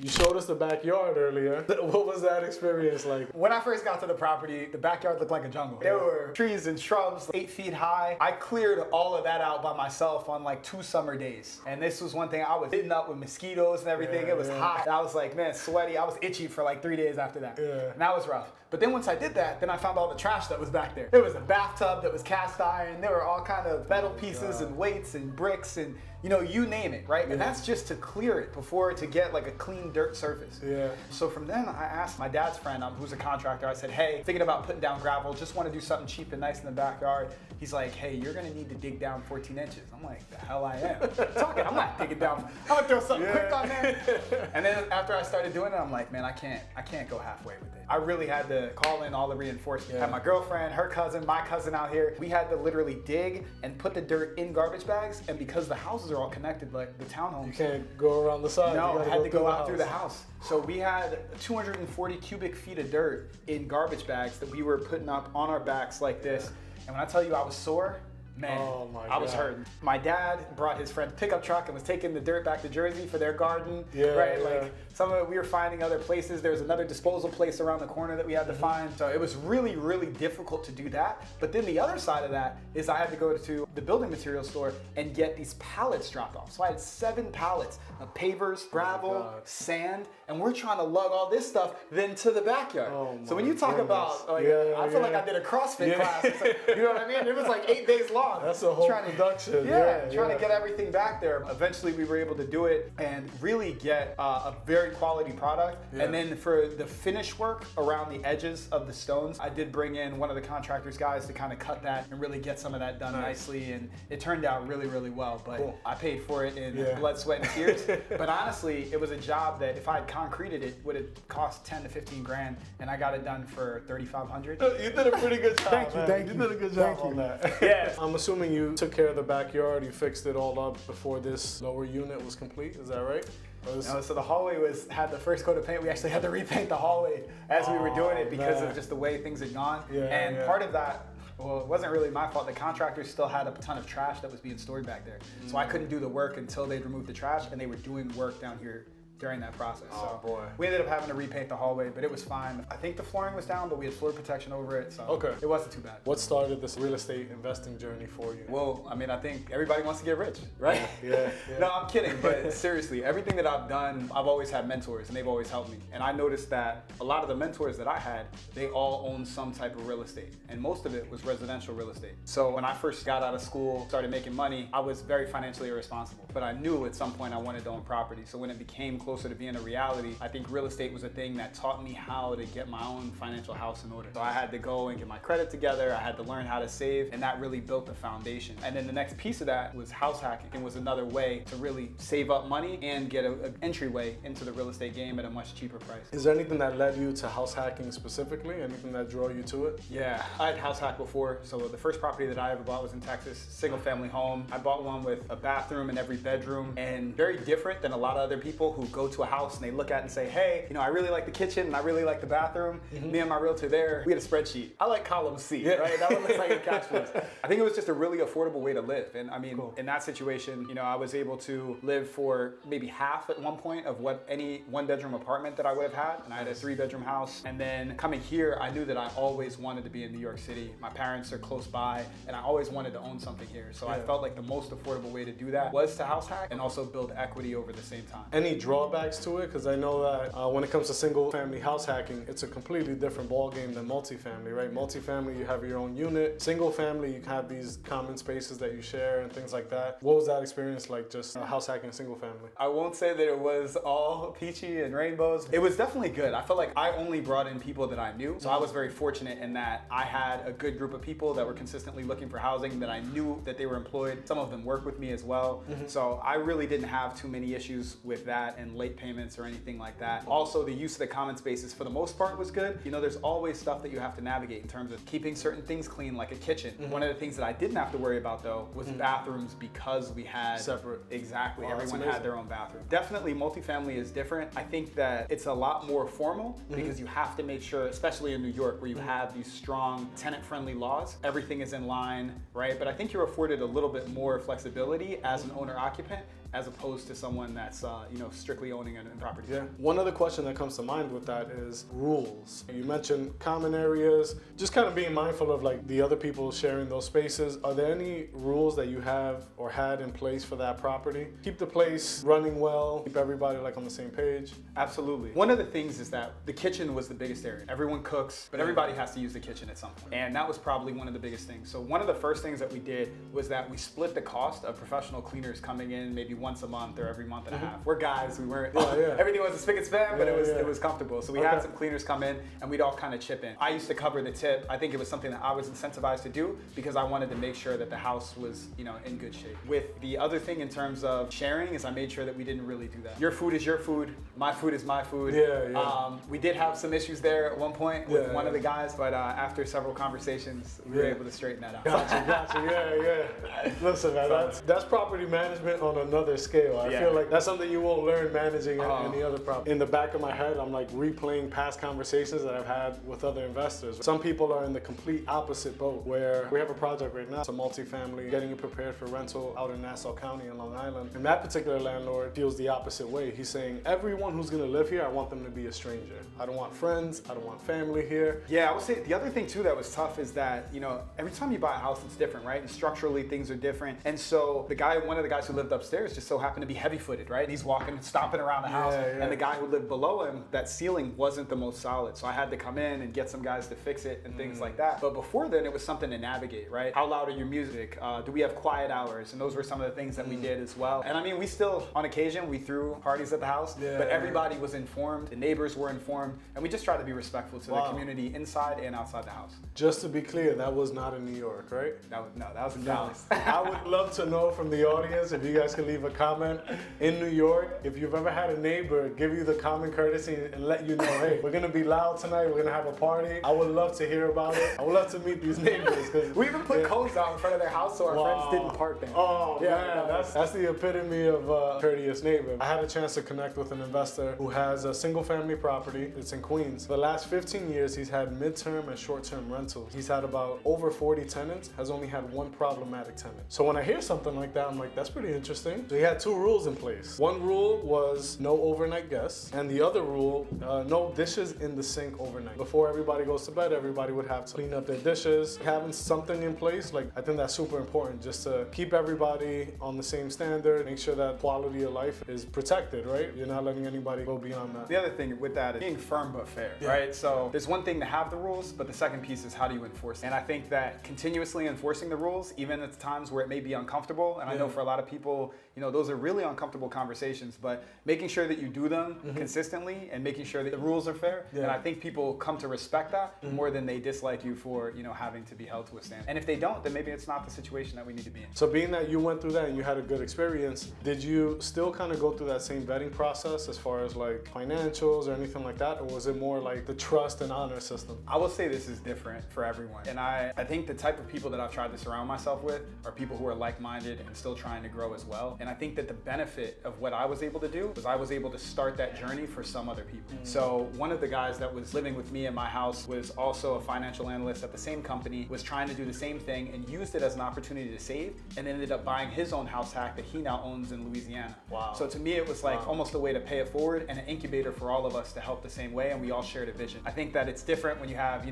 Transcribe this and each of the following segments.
You showed us the backyard earlier. What was that experience like? When I first got to the property, the backyard looked like a jungle. There were trees and shrubs 8 feet high. I cleared all of that out by myself on like 2 summer days. And this was one thing, I was hitting up with mosquitoes and everything. It was hot. I was like, man, sweaty. I was itchy for like 3 days after that. And that was rough. But then once I did that, then I found all the trash that was back there. There was a bathtub that was cast iron. There were all kind of metal pieces and weights and bricks and, you know, you name it, right? And that's just to clear it before to get like a clean dirt surface. So from then I asked my dad's friend, who's a contractor, I said, hey, thinking about putting down gravel, just want to do something cheap and nice in the backyard. He's like, hey, you're gonna need to dig down 14 inches. I'm like, the hell I am. I'm not digging down. I'm gonna throw something quick on there. And then after I started doing it, I'm like, man, I can't go halfway with it. I really had to call in all the reinforcements. I had my girlfriend, her cousin, my cousin out here. We had to literally dig and put the dirt in garbage bags. And because the houses are all connected, like the townhomes. You can't go around the side. No, I had to go out through the house. So we had 240 cubic feet of dirt in garbage bags that we were putting up on our backs like this. And when I tell you I was sore, man, I was hurting. My dad brought his friend's pickup truck and was taking the dirt back to Jersey for their garden, Like some of it, we were finding other places. There was another disposal place around the corner that we had to find. So it was really, really difficult to do that. But then the other side of that is I had to go to the building material store and get these pallets dropped off. So I had 7 pallets of pavers, gravel, sand, and we're trying to lug all this stuff then to the backyard. So when you talk about, like, I feel like I did a CrossFit class. You know what I mean? It was like 8 days long. That's a whole production. Trying to get everything back there. Eventually we were able to do it and really get a very quality product. And then for the finish work around the edges of the stones, I did bring in one of the contractor's guys to kind of cut that and really get some of that done nicely. And it turned out really, really well. But I paid for it in blood, sweat, and tears. But honestly, it was a job that if I had concreted it, would have cost 10 to 15 grand. And I got it done for 3,500. You did a pretty good job. Thank you. You did a good job on that. I'm assuming you took care of the backyard, you fixed it all up before this lower unit was complete, is that right? No, so the hallway had the first coat of paint. We actually had to repaint the hallway as we were doing it because of just the way things had gone. And part of that, well, it wasn't really my fault. The contractors still had a ton of trash that was being stored back there. So I couldn't do the work until they'd removed the trash, and they were doing work down here during that process. We ended up having to repaint the hallway, but it was fine. I think the flooring was down, but we had floor protection over it, so it wasn't too bad. What started this real estate investing journey for you? Well, I mean, I think everybody wants to get rich, right? No, I'm kidding, but seriously, everything that I've done, I've always had mentors, and they've always helped me. And I noticed that a lot of the mentors that I had, they all owned some type of real estate, and most of it was residential real estate. So when I first got out of school, started making money, I was very financially irresponsible, but I knew at some point I wanted to own property. So when it became closer to being a reality, I think real estate was a thing that taught me how to get my own financial house in order. So I had to go and get my credit together, I had to learn how to save, and that really built the foundation. And then the next piece of that was house hacking. It was another way to really save up money and get an entryway into the real estate game at a much cheaper price. Is there anything that led you to house hacking specifically? Anything that drew you to it? Yeah, I had house hacked before. So the first property that I ever bought was in Texas, single family home. I bought one with a bathroom in every bedroom, and very different than a lot of other people who go to a house and they look at it and say, hey, you know, I really like the kitchen and I really like the bathroom. Me and my realtor there, we had a spreadsheet. I like column C, right? That one looks like a cash flow. I think it was just a really affordable way to live. And I mean, in that situation, you know, I was able to live for maybe half at one point of what any 1-bedroom apartment that I would have had. And I had a 3-bedroom house. And then coming here, I knew that I always wanted to be in New York City. My parents are close by and I always wanted to own something here. So I felt like the most affordable way to do that was to house hack and also build equity over the same time. Any drawbacks to it? Because I know that when it comes to single family house hacking, it's a completely different ballgame than multifamily, right? Multifamily, you have your own unit. Single family, you have these common spaces that you share and things like that. What was that experience like, just house hacking single family? I won't say that it was all peachy and rainbows. It was definitely good. I felt like I only brought in people that I knew. So I was very fortunate in that I had a good group of people that were consistently looking for housing, that I knew that they were employed. Some of them work with me as well. So I really didn't have too many issues with that and late payments or anything like that. Also, the use of the common spaces for the most part was good. You know, there's always stuff that you have to navigate in terms of keeping certain things clean, like a kitchen. One of the things that I didn't have to worry about though was bathrooms, because we had separate. Exactly. Everyone had their own bathroom. Definitely multifamily is different. I think that it's a lot more formal because you have to make sure, especially in New York where you have these strong tenant-friendly laws, everything is in line, right? But I think you're afforded a little bit more flexibility as an owner-occupant. as opposed to someone that's strictly owning a property. Yeah. One other question that comes to mind with that is rules. You mentioned common areas, just kind of being mindful of like the other people sharing those spaces. Are there any rules that you have or had in place for that property? Keep the place running well, keep everybody like on the same page? Absolutely. One of the things is that the kitchen was the biggest area. Everyone cooks, but everybody has to use the kitchen at some point. And that was probably one of the biggest things. So one of the first things that we did was that we split the cost of professional cleaners coming in maybe once a month or every month and a half. We're guys, we weren't, everything was a spick and span, but it was comfortable. So we had some cleaners come in and we'd all kind of chip in. I used to cover the tip. I think it was something that I was incentivized to do because I wanted to make sure that the house was, in good shape. With the other thing in terms of sharing is I made sure that we didn't really do that. Your food is your food, my food is my food. We did have some issues there at one point with one of the guys, but after several conversations, we were able to straighten that out. Gotcha. Listen, man, that's property management on another scale. I feel like that's something you won't learn managing any other property. In the back of my head, I'm like replaying past conversations that I've had with other investors. Some people are in the complete opposite boat where we have a project right now. It's a multifamily, getting it prepared for rental out in Nassau County in Long Island. And that particular landlord feels the opposite way. He's saying, everyone who's gonna live here, I want them to be a stranger. I don't want friends, I don't want family here. Yeah, I would say the other thing too that was tough is that, every time you buy a house, it's different, right? And structurally, things are different. And so one of the guys who lived upstairs just so happened to be heavy-footed, right? He's walking, stomping around the house. And the guy who lived below him, that ceiling wasn't the most solid. So I had to come in and get some guys to fix it and things like that. But before then, it was something to navigate, right? How loud are your music? Do we have quiet hours? And those were some of the things that we did as well. And I mean, we still, on occasion, we threw parties at the house, but everybody was informed, the neighbors were informed, and we just tried to be respectful to the community inside and outside the house. Just to be clear, that was not in New York, right? No, that was in Dallas. I would love to know from the audience, if you guys can leave a comment in New York, if you've ever had a neighbor give you the common courtesy and let you know, hey, we're gonna be loud tonight, we're gonna have a party. I would love to hear about it. I would love to meet these neighbors. We even put cones out in front of their house so our friends didn't park there. Oh man, that's the epitome of a courteous neighbor. I had a chance to connect with an investor who has a single family property. It's in Queens. For the last 15 years, he's had midterm and short-term rentals. He's had about over 40 tenants, has only had one problematic tenant. So when I hear something like that, I'm like, that's pretty interesting. So he had two rules in place. One rule was no overnight guests, and the other rule, no dishes in the sink overnight. Before everybody goes to bed, everybody would have to clean up their dishes. Having something in place, like, I think that's super important, just to keep everybody on the same standard, make sure that quality of life is protected, right? You're not letting anybody go beyond that. The other thing with that is being firm but fair, right? So there's one thing to have the rules, but the second piece is how do you enforce it? And I think that continuously enforcing the rules, even at times where it may be uncomfortable, and I know for a lot of people, those are really uncomfortable conversations, but making sure that you do them consistently and making sure that the rules are fair. And I think people come to respect that more than they dislike you for, having to be held to a standard. And if they don't, then maybe it's not the situation that we need to be in. So being that you went through that and you had a good experience, did you still kind of go through that same vetting process as far as like financials or anything like that? Or was it more like the trust and honor system? I will say this is different for everyone. And I think the type of people that I've tried to surround myself with are people who are like-minded and still trying to grow as well. And I think that the benefit of what I was able to do was I was able to start that journey for some other people. So one of the guys that was living with me in my house was also a financial analyst at the same company, was trying to do the same thing and used it as an opportunity to save, and ended up buying his own house hack that he now owns in Louisiana. Wow. So to me, it was like almost a way to pay it forward and an incubator for all of us to help the same way, and we all shared a vision. I think that it's different when you have,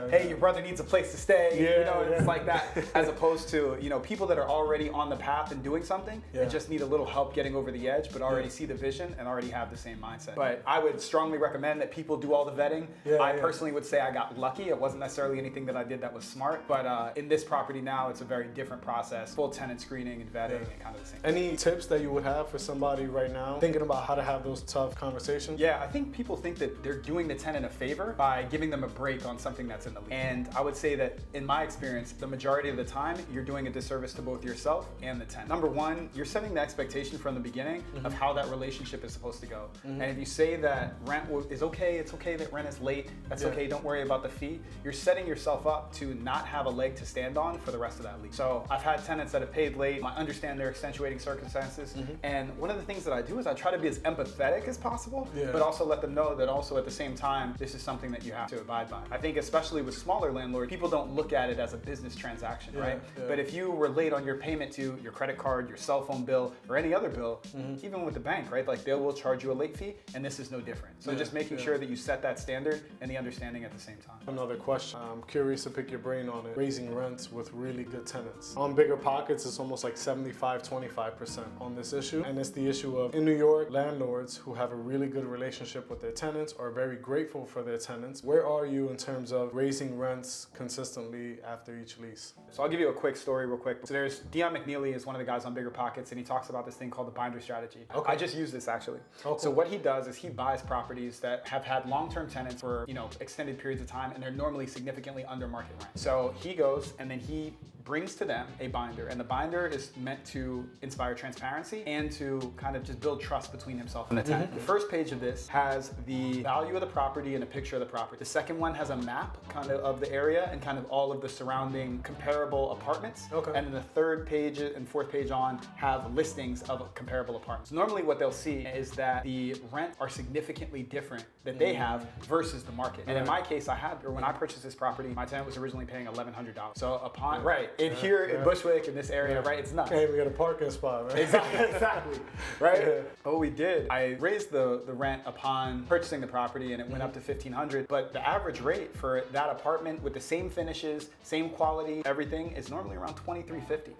hey, your brother needs a place to stay, it's like that, as opposed to, people that are already on the path and doing something and just need a little help getting over the edge, but already see the vision and already have the same mindset. But I would strongly recommend that people do all the vetting. I personally would say I got lucky. It wasn't necessarily anything that I did that was smart, but in this property now, it's a very different process, full tenant screening and vetting and kind of the same. Any tips that you would have for somebody right now thinking about how to have those tough conversations? Yeah, I think people think that they're doing the tenant a favor by giving them a break on something that's in the lease. And I would say that in my experience, the majority of the time, you're doing a disservice to both yourself and the tenant. Number one, you're setting the expectation from the beginning of how that relationship is supposed to go. And if you say that rent is okay, it's okay that rent is late, that's okay, don't worry about the fee, you're setting yourself up to not have a leg to stand on for the rest of that lease. So I've had tenants that have paid late, I understand their extenuating circumstances, and one of the things that I do is I try to be as empathetic as possible, but also let them know that also at the same time, this is something that you have to abide by. I think especially with smaller landlords, people don't look at it as a business transaction, right? But if you were late on your payment to your credit card, your cell phone bill, bill or any other bill, even with the bank, right? Like they will charge you a late fee, and this is no different. So just making sure that you set that standard and the understanding at the same time. Another question, I'm curious to pick your brain on it. Raising rents with really good tenants. On Bigger Pockets, it's almost like 75-25% on this issue. And it's the issue of, in New York, landlords who have a really good relationship with their tenants are very grateful for their tenants. Where are you in terms of raising rents consistently after each lease? So I'll give you a quick story real quick. So there's Dion McNeely is one of the guys on Bigger Pockets, and he talks about this thing called the binder strategy. Okay. I just use this actually. Oh, cool. So what he does is he buys properties that have had long-term tenants for, you know, extended periods of time, and they're normally significantly under market rent. So he goes and then he brings to them a binder, and the binder is meant to inspire transparency and to kind of just build trust between himself and the tenant. The first page of this has the value of the property and a picture of the property. The second one has a map kind of the area and kind of all of the surrounding comparable apartments. Okay. And then the third page and fourth page on have listings of comparable apartments. Normally what they'll see is that the rent are significantly different that they have versus the market. And in my case, when I purchased this property, my tenant was originally paying $1,100. So upon, here in Bushwick, in this area, right, it's nuts. Can't even get a parking spot, right? Exactly, right? But what we did, I raised the rent upon purchasing the property, and it went up to $1,500. But the average rate for that apartment with the same finishes, same quality, everything is normally around $2,350.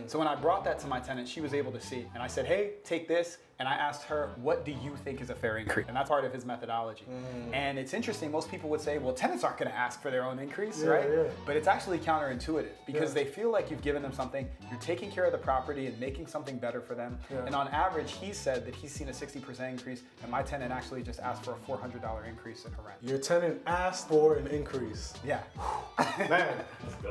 So when I brought that to my tenant, she was able to see. And I said, hey, take this. And I asked her, what do you think is a fair increase? And that's part of his methodology. And it's interesting, most people would say, well, tenants aren't gonna ask for their own increase, right? But it's actually counterintuitive because they feel like you've given them something, you're taking care of the property and making something better for them. And on average, he said that he's seen a 60% increase, and my tenant actually just asked for a $400 increase in her rent. Your tenant asked for an increase. Yeah. Man,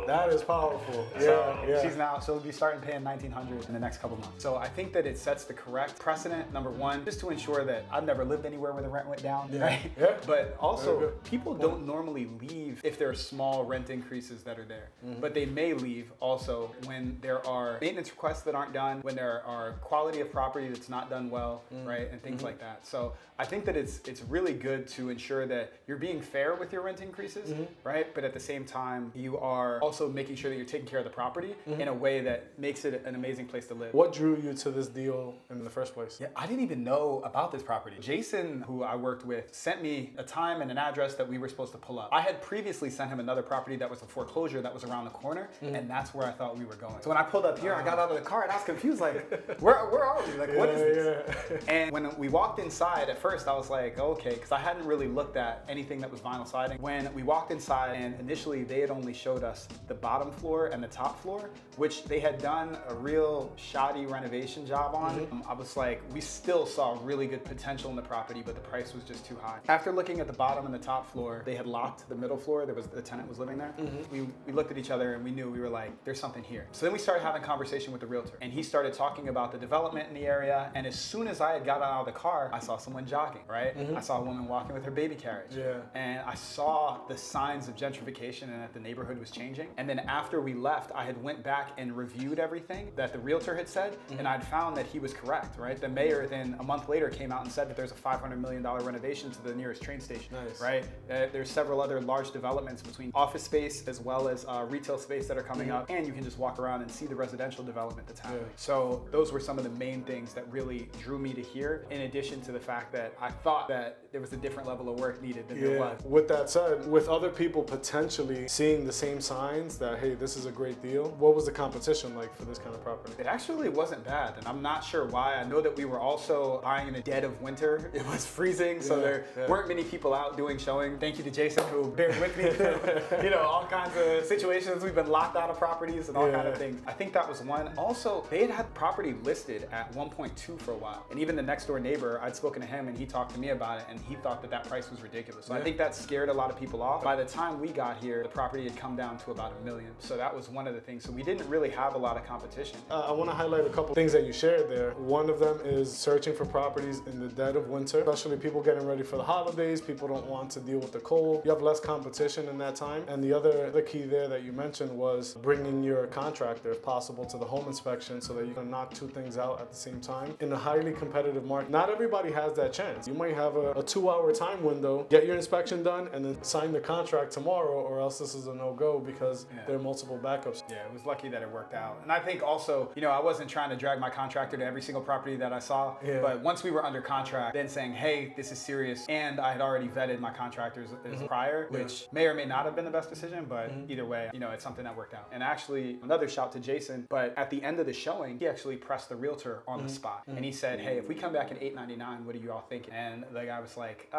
that is powerful. She'll be starting paying $1,900 in the next couple months. So I think that it sets the correct precedent, number one, just to ensure that I've never lived anywhere where the rent went down, right? But also, people don't normally leave if there are small rent increases that are there. But they may leave also when there are maintenance requests that aren't done, when there are quality of property that's not done well, right? And things like that. So I think that it's really good to ensure that you're being fair with your rent increases, right? But at the same time, you are also making sure that you're taking care of the property in a way that makes it an amazing place to live. What drew you to this deal in the first place? Yeah, I didn't even know about this property. Jason, who I worked with, sent me a time and an address that we were supposed to pull up. I had previously sent him another property that was a foreclosure that was around the corner, and that's where I thought we were going. So when I pulled up here, I got out of the car and I was confused, like, where are we? Like, what is this? And when we walked inside, at first I was like, okay, because I hadn't really looked at anything that was vinyl siding. When we walked inside, and initially they had only showed us the bottom floor and the top floor, which they had done a real shoddy renovation job on. I was like, we still saw really good potential in the property, but the price was just too high. After looking at the bottom and the top floor, they had locked the middle floor. The tenant was living there. We looked at each other and we knew, we were like, there's something here. So then we started having a conversation with the realtor, and he started talking about the development in the area. And as soon as I had gotten out of the car, I saw someone jogging, right? I saw a woman walking with her baby carriage. And I saw the signs of gentrification and that the neighborhood was changing. And then after we left, I had went back and reviewed everything that the realtor had said, and I'd found that he was correct, right? The mayor then a month later came out and said that there's a $500 million renovation to the nearest train station, right? There's several other large developments between office space as well as retail space that are coming up, and you can just walk around and see the residential development that's happening. So those were some of the main things that really drew me to here, in addition to the fact that I thought that there was a different level of work needed than there was. With that said, with other people potentially seeing the same signs that, hey, this is a great deal, what was the competition like for this kind of property? It actually wasn't bad, and I'm not sure why. I know that we were also buying in the dead of winter. It was freezing, so there weren't many people out doing showing. Thank you to Jason, who bared with me through, all kinds of situations. We've been locked out of properties and all kinds of things. I think that was one. Also, they had property listed at 1.2 for a while, and even the next door neighbor, I'd spoken to him and he talked to me about it, and he thought that price was ridiculous. So I think that scared a lot of people off. By the time we got here, the property had come down to about $1 million. So that was one of the things. So we didn't really have a lot of competition. I want to highlight a couple things that you shared there. One of them is is searching for properties in the dead of winter, especially people getting ready for the holidays. People don't want to deal with the cold. You have less competition in that time. And the other key there that you mentioned was bringing your contractor, if possible, to the home inspection so that you can knock two things out at the same time. In a highly competitive market, not everybody has that chance. You might have a 2-hour time window, get your inspection done, and then sign the contract tomorrow, or else this is a no-go because there are multiple backups. Yeah, it was lucky that it worked out. And I think also, you know, I wasn't trying to drag my contractor to every single property that I saw, but once we were under contract, then saying, hey, this is serious, and I had already vetted my contractors prior, which may or may not have been the best decision, but either way, you know, it's something that worked out. And actually, another shout to Jason, but at the end of the showing, he actually pressed the realtor on the spot. And he said, hey, if we come back at $899, what are you all thinking? And the guy was like,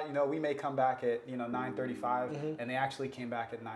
you know, we may come back at, you know, $935, and they actually came back at $915.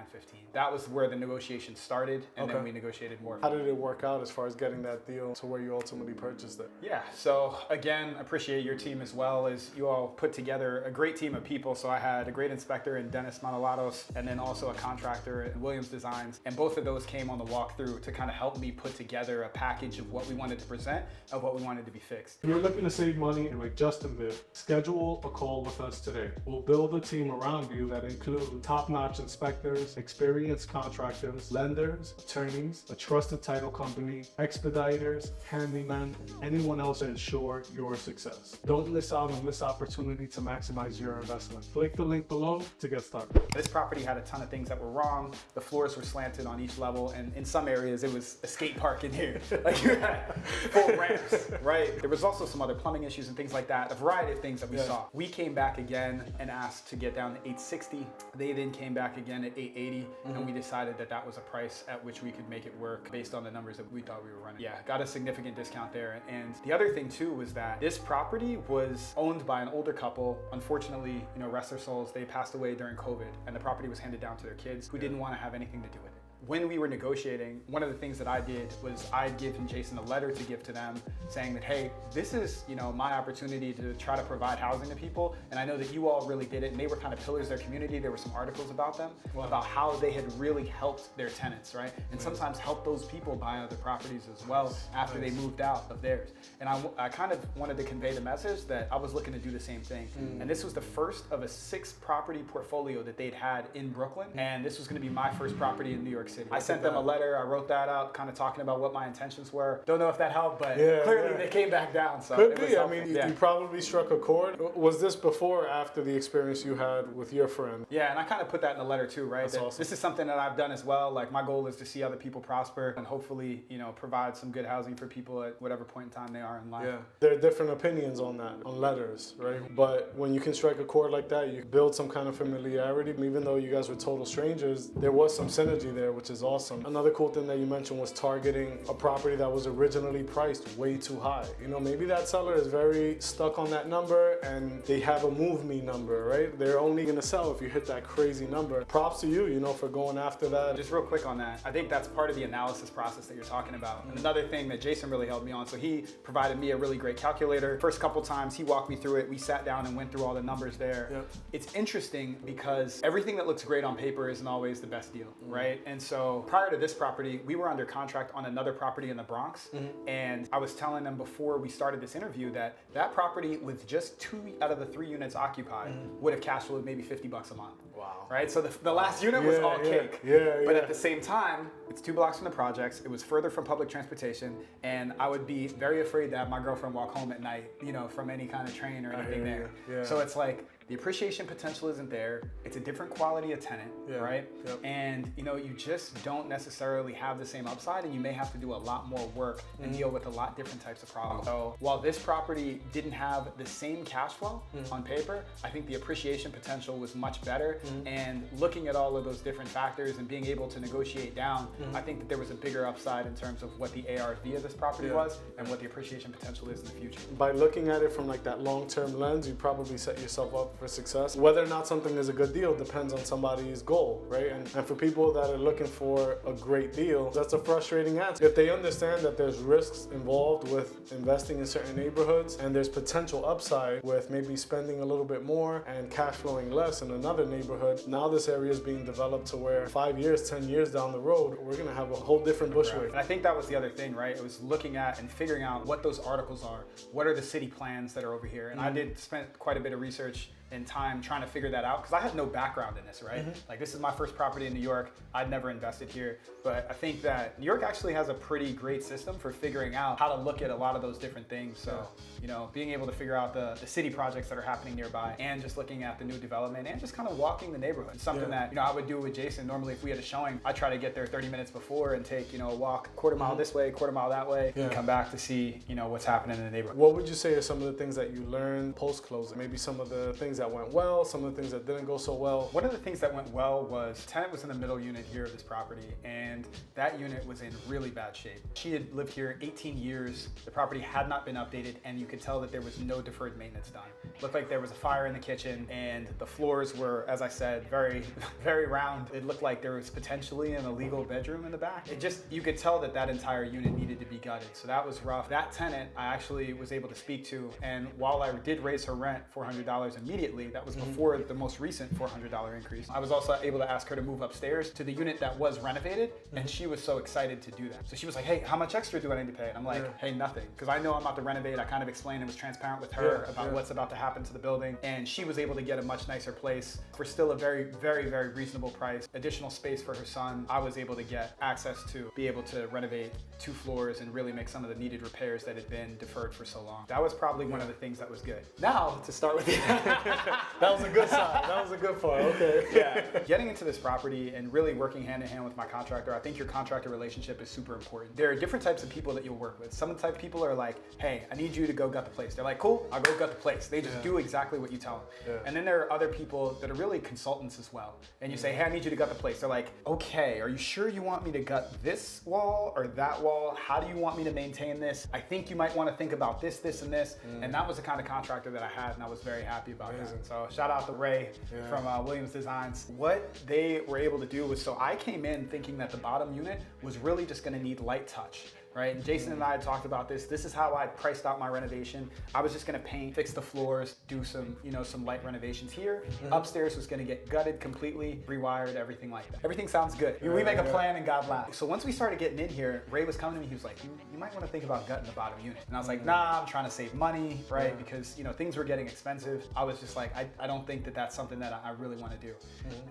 That was where the negotiation started, and then we negotiated more. How did it work out as far as getting that deal to where you ultimately purchased it? Yeah, so again, appreciate your team as well, as you all put together a great team of people. So I had a great inspector in Dennis Manolatos, and then also a contractor in Williams Designs, and both of those came on the walkthrough to kind of help me put together a package of what we wanted to present, of what we wanted to be fixed. If you're looking to save money like Justin did, schedule a call with us today. We'll build a team around you that include top-notch inspectors, experienced contractors, lenders, attorneys, a trusted title company, expediters, handymen, anyone else to ensure your success. Don't miss out on this opportunity to maximize your investment. Click the link below to get started. This property had a ton of things that were wrong. The floors were slanted on each level, and in some areas it was a skate park in here. Like you had full ramps, right? There was also some other plumbing issues and things like that, a variety of things that we saw. We came back again and asked to get down to $860. They then came back again at $880, and we decided that that was a price at which we could make it work based on the numbers that we thought we were running. Yeah, got a significant discount there. And the other thing too was that this property was owned by an older couple. Unfortunately, you know, rest their souls, they passed away during COVID, and the property was handed down to their kids who didn't want to have anything to do with it. When we were negotiating, one of the things that I did was I'd given Jason a letter to give to them saying that, hey, this is, you know, my opportunity to try to provide housing to people. And I know that you all really did it. And they were kind of pillars of their community. There were some articles about them, about how they had really helped their tenants, right? And sometimes helped those people buy other properties as well after they moved out of theirs. And I kind of wanted to convey the message that I was looking to do the same thing. And this was the first of a 6-property portfolio that they'd had in Brooklyn. And this was going to be my first property in New York City. I sent them a letter, I wrote that out, kind of talking about what my intentions were. Don't know if that helped, but clearly they came back down. So could be. I mean, you probably struck a chord. Was this before or after the experience you had with your friend? Yeah, and I kind of put that in the letter too, right? That's awesome. This is something that I've done as well. Like my goal is to see other people prosper and hopefully, you know, provide some good housing for people at whatever point in time they are in life. Yeah, there are different opinions on that, on letters, right? But when you can strike a chord like that, you build some kind of familiarity. Even though you guys were total strangers, there was some synergy there, which is awesome. Another cool thing that you mentioned was targeting a property that was originally priced way too high. You know, maybe that seller is very stuck on that number and they have a move me number, right? They're only gonna sell if you hit that crazy number. Props to you, you know, for going after that. Just real quick on that, I think that's part of the analysis process that you're talking about. And another thing that Jason really helped me on, so he provided me a really great calculator. First couple times he walked me through it, we sat down and went through all the numbers there. Yep. It's interesting because everything that looks great on paper isn't always the best deal, right? And so prior to this property, we were under contract on another property in the Bronx. And I was telling them before we started this interview that that property with just 2 out of the 3 units occupied would have cash flowed maybe $50 a month. Wow. Right? So the last unit was all cake. But at the same time, it's 2 blocks from the projects. It was further from public transportation. And I would be very afraid to have my girlfriend walk home at night, you know, from any kind of train or anything there. So it's like, the appreciation potential isn't there. It's a different quality of tenant, right? And you know, you just don't necessarily have the same upside, and you may have to do a lot more work and deal with a lot different types of problems. So while this property didn't have the same cash flow on paper, I think the appreciation potential was much better. And looking at all of those different factors and being able to negotiate down, I think that there was a bigger upside in terms of what the ARV of this property was and what the appreciation potential is in the future. By looking at it from like that long-term lens, you probably set yourself up for success. Whether or not something is a good deal depends on somebody's goal, right? And for people that are looking for a great deal, that's a frustrating answer. If they understand that there's risks involved with investing in certain neighborhoods and there's potential upside with maybe spending a little bit more and cash flowing less in another neighborhood, neighborhood. Now this area is being developed to where 5 years, 10 years down the road, we're gonna have a whole different Bushwick. And I think that was the other thing, right? It was looking at and figuring out what those articles are. What are the city plans that are over here? And I did spend quite a bit of research and time trying to figure that out because I had no background in this, right? Like this is my first property in New York. I'd never invested here, but I think that New York actually has a pretty great system for figuring out how to look at a lot of those different things. So, you know, being able to figure out the city projects that are happening nearby and just looking at the new development and just kind of walking the neighborhood. It's something that, you know, I would do with Jason. Normally if we had a showing, I try to get there 30 minutes before and take, you know, a walk quarter mile this way, quarter mile that way, and come back to see, you know, what's happening in the neighborhood. What would you say are some of the things that you learned post-closing? Maybe some of the things that went well, some of the things that didn't go so well. One of the things that went well was Tenant was in the middle unit here of this property, and that unit was in really bad shape. She had lived here 18 years. The property had not been updated, and you could tell that there was no deferred maintenance done. Looked like there was a fire in the kitchen, and the floors were, as I said, very, very round. It looked like there was potentially an illegal bedroom in the back. It just, you could tell that that entire unit needed to be gutted. So that was rough. That tenant I actually was able to speak to, and while I did raise her rent $400 immediately, that was before the most recent $400 increase. I was also able to ask her to move upstairs to the unit that was renovated, and she was so excited to do that. So she was like, hey, how much extra do I need to pay? And I'm like, hey, nothing. Because I know I'm about to renovate. I kind of explained and was transparent with her about what's about to happen to the building. And she was able to get a much nicer place for still a very, very, very reasonable price. Additional space for her son. I was able to get access to be able to renovate 2 floors and really make some of the needed repairs that had been deferred for so long. That was probably one of the things that was good. Now, to start with, that was a good side. That was a good part. Okay. Getting into this property and really working hand in hand with my contractor, I think your contractor relationship is super important. There are different types of people that you'll work with. Some of the type of people are like, hey, I need you to go gut the place. They're like, cool, I'll go gut the place. They just do exactly what you tell them. And then there are other people that are really consultants as well. And you say, hey, I need you to gut the place. They're like, okay, are you sure you want me to gut this wall or that wall? How do you want me to maintain this? I think you might want to think about this, this, and this. And that was the kind of contractor that I had, and I was very happy about that. So shout out to Ray from Williams Designs. What they were able to do was, so I came in thinking that the bottom unit was really just going to need light touch. Right? And Jason and I had talked about this. This is how I priced out my renovation. I was just gonna paint, fix the floors, do some, you know, some light renovations here. Upstairs was gonna get gutted completely, rewired, everything like that. Everything sounds good. We make a plan and God laughs. So once we started getting in here, Ray was coming to me, he was like, you might wanna think about gutting the bottom unit. And I was like, nah, I'm trying to save money, right? Because, you know, things were getting expensive. I was just like, I don't think that that's something that I really wanna do.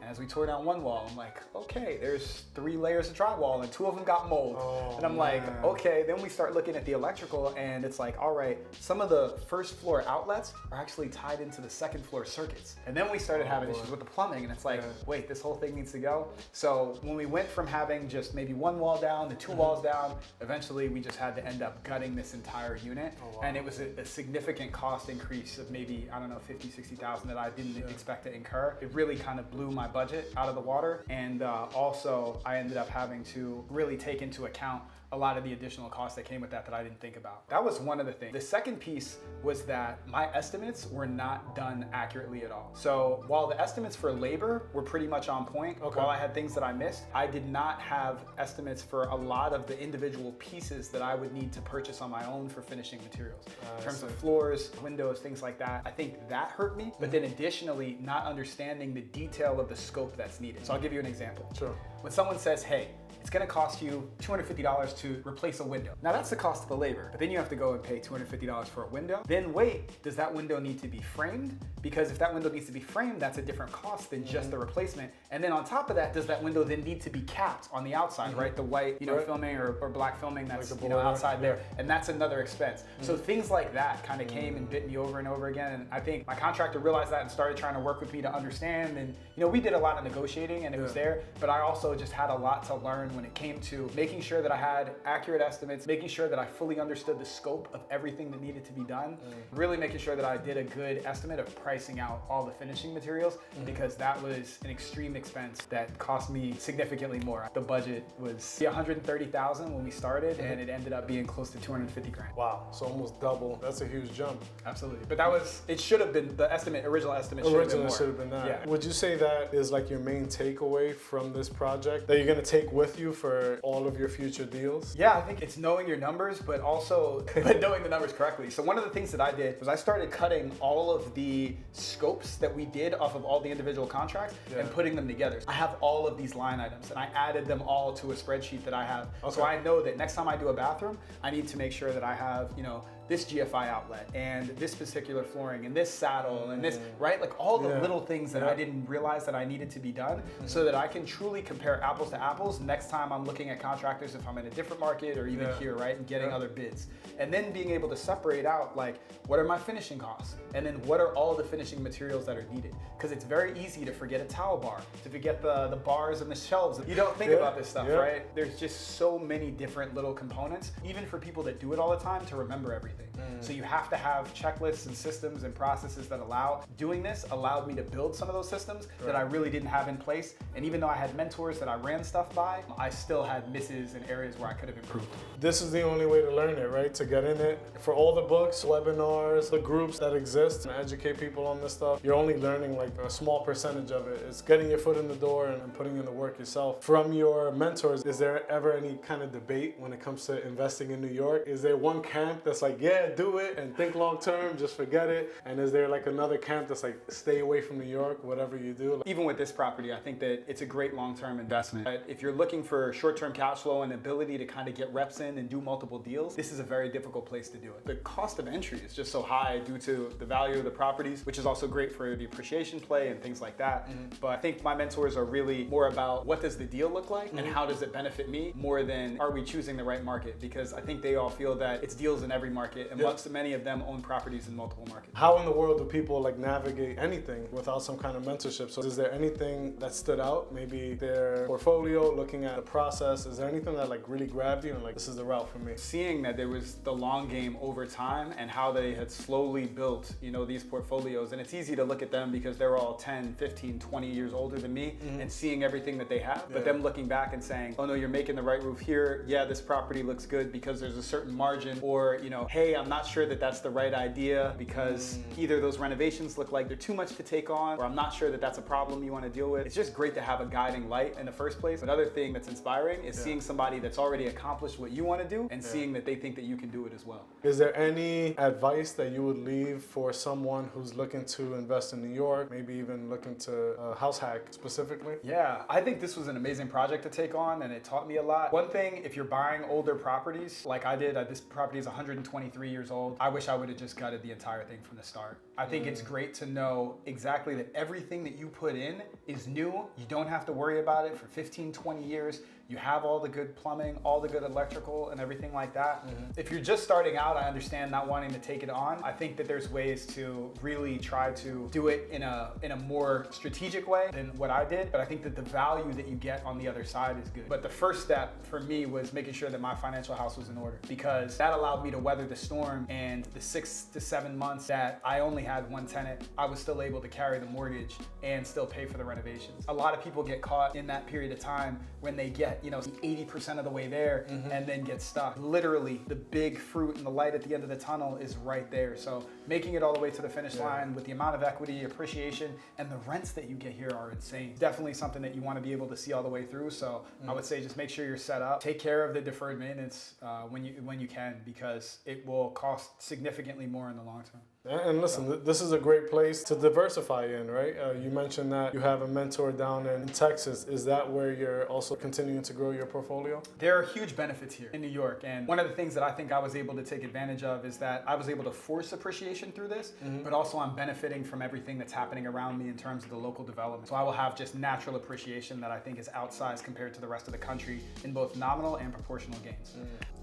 And as we tore down one wall, I'm like, okay, there's 3 layers of drywall and 2 of them got mold. And I'm like, okay, then we start looking at the electrical and it's like, all right, some of the first floor outlets are actually tied into the second floor circuits. And then we started having issues with the plumbing and it's like, wait, this whole thing needs to go. So when we went from having just maybe 1 wall down to 2 walls down, eventually we just had to end up gutting this entire unit. And it was a significant cost increase of maybe, I don't know, 50, 60,000 that I didn't expect to incur. It really kind of blew my budget out of the water. And also I ended up having to really take into account a lot of the additional costs that came with that I didn't think about. That was one of the things. The second piece was that my estimates were not done accurately at all. So while the estimates for labor were pretty much on point, while I had things that I missed, I did not have estimates for a lot of the individual pieces that I would need to purchase on my own for finishing materials. In terms of floors, windows, things like that. I think that hurt me, but then additionally, not understanding the detail of the scope that's needed. So I'll give you an example. Sure. When someone says, hey, it's gonna cost you $250 to replace a window. Now that's the cost of the labor, but then you have to go and pay $250 for a window. Then wait, does that window need to be framed? Because if that window needs to be framed, that's a different cost than just the replacement. And then on top of that, does that window then need to be capped on the outside, right? The white, you know, filming or black filming that's, like, you know, outside there. And that's another expense. So things like that kind of came and bit me over and over again. And I think my contractor realized that and started trying to work with me to understand. And, you know, we did a lot of negotiating and it was there, but I also just had a lot to learn when it came to making sure that I had accurate estimates, making sure that I fully understood the scope of everything that needed to be done, really making sure that I did a good estimate of pricing out all the finishing materials, because that was an extreme expense that cost me significantly more. The budget was $130,000 when we started, and it ended up being close to 250 grand. Wow, so almost double. That's a huge jump. Absolutely, but that was, it should have been, the original estimate should have been that. Yeah. Would you say that is like your main takeaway from this project that you're gonna take with with you for all of your future deals? Yeah, I think it's knowing your numbers, but also but knowing the numbers correctly. So one of the things that I did was I started cutting all of the scopes that we did off of all the individual contracts and putting them together. I have all of these line items and I added them all to a spreadsheet that I have. Okay. So I know that next time I do a bathroom, I need to make sure that I have, you know, this GFI outlet and this particular flooring and this saddle and this, right? Like all the little things that I didn't realize that I needed to be done so that I can truly compare apples to apples next time I'm looking at contractors if I'm in a different market or even here, right? And getting other bids. And then being able to separate out like, what are my finishing costs? And then what are all the finishing materials that are needed? Because it's very easy to forget a towel bar, to forget the bars and the shelves. You don't think about this stuff, right? There's just so many different little components, even for people that do it all the time, to remember everything. So you have to have checklists and systems and processes that allow. Doing this allowed me to build some of those systems that I really didn't have in place. And even though I had mentors that I ran stuff by, I still had misses in areas where I could have improved. This is the only way to learn it, right? To get in it. For all the books, webinars, the groups that exist and educate people on this stuff, you're only learning like a small percentage of it. It's getting your foot in the door and putting in the work yourself. From your mentors, is there ever any kind of debate when it comes to investing in New York? Is there one camp that's like, yeah, do it and think long term, just forget it? And is there like another camp that's like, stay away from New York, whatever you do? Even with this property, I think that it's a great long-term investment. If you're looking for short-term cash flow and ability to kind of get reps in and do multiple deals, this is a very difficult place to do it. The cost of entry is just so high due to the value of the properties, which is also great for the appreciation play and things like that. But I think my mentors are really more about what does the deal look like and how does it benefit me more than are we choosing the right market? Because I think they all feel that it's deals in every market and many of them own properties in multiple markets. How in the world do people like navigate anything without some kind of mentorship? So is there anything that stood out? Maybe their portfolio, looking at the process, is there anything that like really grabbed you and like, this is the route for me? Seeing that there was the long game over time and how they had slowly built, you know, these portfolios. And it's easy to look at them because they're all 10, 15, 20 years older than me and seeing everything that they have, but them looking back and saying, oh no, you're making the right move here. Yeah, this property looks good because there's a certain margin, or, you know, hey, I'm not sure that that's the right idea because either those renovations look like they're too much to take on, or I'm not sure that that's a problem you want to deal with. It's just great to have a guiding light in the first place. Another thing that's inspiring is seeing somebody that's already accomplished what you want to do and seeing that they think that you can do it as well. Is there any advice that you would leave for someone who's looking to invest in New York, maybe even looking to house hack specifically? Yeah, I think this was an amazing project to take on and it taught me a lot. One thing, if you're buying older properties like I did, this property is 123 years old. I wish I would have just gutted the entire thing from the start. I think it's great to know exactly that everything that you put in is new. You don't have to worry about it for 15, 20 years. You have all the good plumbing, all the good electrical and everything like that. If you're just starting out, I understand not wanting to take it on. I think that there's ways to really try to do it in a more strategic way than what I did. But I think that the value that you get on the other side is good. But the first step for me was making sure that my financial house was in order, because that allowed me to weather the storm. And the 6 to 7 months that I only had one tenant, I was still able to carry the mortgage and still pay for the renovations. A lot of people get caught in that period of time when they get, you know, 80% of the way there and then get stuck. Literally, the big fruit and the light at the end of the tunnel is right there. So making it all the way to the finish line with the amount of equity, appreciation, and the rents that you get here are insane. Definitely something that you want to be able to see all the way through. So I would say just make sure you're set up. Take care of the deferred maintenance when you can, because it will cost significantly more in the long term. And listen, this is a great place to diversify in, right? You mentioned that you have a mentor down in Texas. Is that where you're also continuing to grow your portfolio? There are huge benefits here in New York. And one of the things that I think I was able to take advantage of is that I was able to force appreciation through this, but also I'm benefiting from everything that's happening around me in terms of the local development. So I will have just natural appreciation that I think is outsized compared to the rest of the country in both nominal and proportional gains.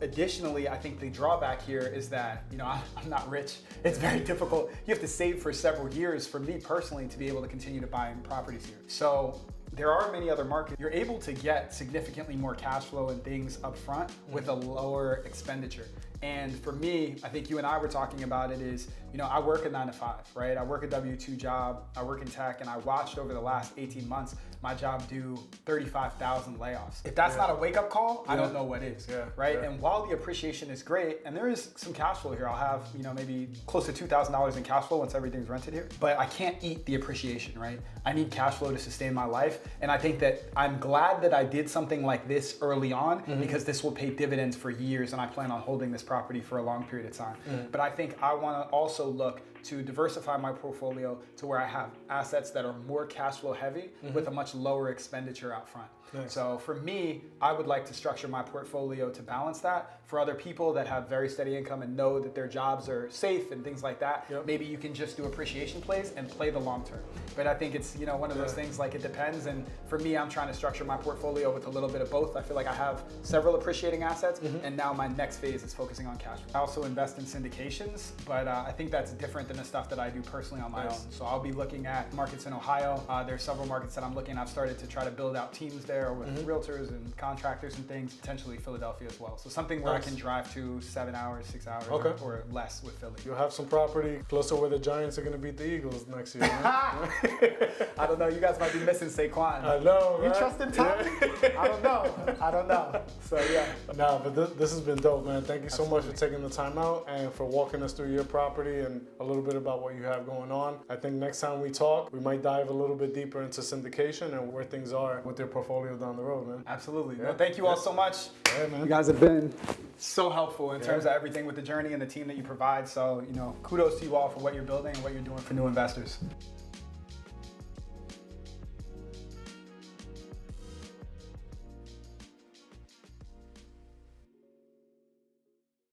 Additionally, I think the drawback here is that, you know, I'm not rich. It's very difficult. You have to save for several years for me personally to be able to continue to buy properties here. So there are many other markets. You're able to get significantly more cash flow and things up front with a lower expenditure. And for me, I think you and I were talking about it, is, you know, I work a 9 to 5, right? I work a W-2 job, I work in tech, and I watched over the last 18 months my job do 35,000 layoffs. If that's not a wake-up call, I don't know what is, right? And while the appreciation is great, and there is some cash flow here, I'll have, you know, maybe close to $2,000 in cash flow once everything's rented here, but I can't eat the appreciation, right? I need cash flow to sustain my life, and I think that I'm glad that I did something like this early on because this will pay dividends for years, and I plan on holding this property for a long period of time. But I think I want to also look to diversify my portfolio to where I have assets that are more cash flow heavy with a much lower expenditure out front. So for me, I would like to structure my portfolio to balance that. For other people that have very steady income and know that their jobs are safe and things like that, maybe you can just do appreciation plays and play the long term. But I think it's, you know, one of those things, like, it depends. And for me, I'm trying to structure my portfolio with a little bit of both. I feel like I have several appreciating assets, and now my next phase is focusing on cash flow. I also invest in syndications, but I think that's different than the stuff that I do personally on my own. So I'll be looking at markets in Ohio. There's several markets that I'm looking. I've started to try to build out teams there with realtors and contractors and things, potentially Philadelphia as well. So something where I can drive to 7 hours, 6 hours, or less with Philly. You'll have some property close to where the Giants are going to beat the Eagles next year. I don't know. You guys might be missing Saquon. I know, You right? trust in Tom? I don't know. So yeah. Nah, but this has been dope, man. Thank you so much for taking the time out and for walking us through your property and a little bit about what you have going on. I think next time we talk, we might dive a little bit deeper into syndication and where things are with your portfolio down the road, man. Absolutely. No, thank you all so much. Yeah, man. You guys have been so helpful in terms of everything with the journey and the team that you provide. So, you know, kudos to you all for what you're building and what you're doing for new investors.